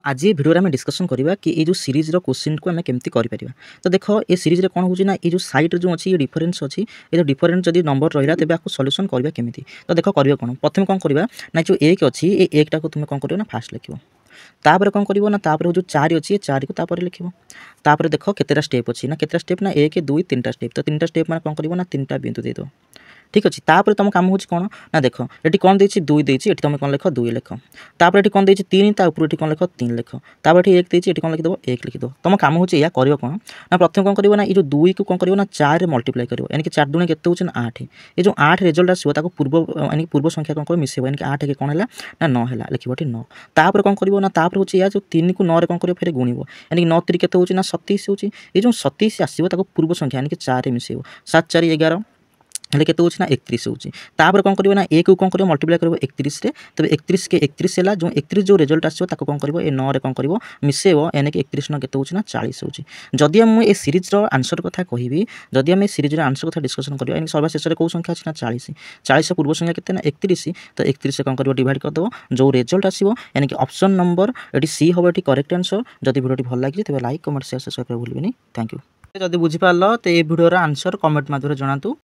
आज ये भिडियो आम डिस्कसन करवा कि ये जो सीरीज क्वेश्चन को आम केमती कर तो देख ये सीरीज कौन हो ये जो साइड जो अच्छी ये डिफरेन्स अच्छी ये जो डिफरेन्स जब नंबर रहा तेज आपको सल्यूशन करवा केमी तो देख कर कौन प्रथम कौन करवा ना जो एक अच्छी ये एक टाक तुम कौन कर फास्ट लिख तापर कौन कर ना जो 4 अच्छी 4 को लिख तापर देख केतेटा स्टेप अच्छी ना केतेटा स्टेप ना 1 2 3टा स्टेप तो 3टा स्टेप मैं कौन कर 3टा बिंदु दे दो ठीक अच्छे तापर तुम कम हो कौन ना देख ये कौन देती 2 देती तुम कौन लिख 2 लिख तापर ये कौन देती 3 तापर ये कौन लिख 3 लिख तापर ये 1 देती ये कौन लिखिदेव 1 लिखिदेव तुम कम हो कर कौन ना प्रथम कौन कर ना ये जो 2 को कौन कर ना 4 मल्टीप्लाई कर यानी कि 4 दूनी के 8 ये जो 8 रिजल्ट आसो पूर्व यानी पूर्व संख्या कौन कर मिसेब यानी कि 8 के कौन है ना 9 है लिख 9 तापर कौन कर ना तापर हूँ या जो 3 को 9 कौन कर फिर गुणव यानी कि 9 3 के ना 27 हो ये जो 27 आसो पूर्व संख्या यानी कि 4 मिसेब 7 4 11 हेल्ले केते होछि ना 31 होछि तापर कौन करिवो ना 1 को कौन करिवो मल्टीप्लाई करिवो 31 रे तबे 31 के 31 हैला जो 31 जो रिजल्ट आछो ताको कौन करिवो ए 9 रे कौन करिवो मिसेबो यानी कि 31 न केते होछि ना 40 होछि जदि हम ए सीरीज रो आंसर कथा कहिबी जदि हम ए सीरीज रो आंसर कथा डिस्कशन करिवो यानी सर्वशेष रे को संख्या अछि ना 40 40 पूर्व संख्या केते ना 31 तो 31 से कौन करिवो डिवाइड कर दो जो रिजल्ट आसीबो यानी कि ऑप्शन नंबर एटी सी होबो एटी करेक्ट आंसर जदि वीडियो भल लागि तबे लाइक कमेंट शेयर सब्सक्राइब भूलबेनी थैंक यू जदि बुझी पारलो तो ए वीडियो रो आंसर कमेंट माध्यम रे जणातु।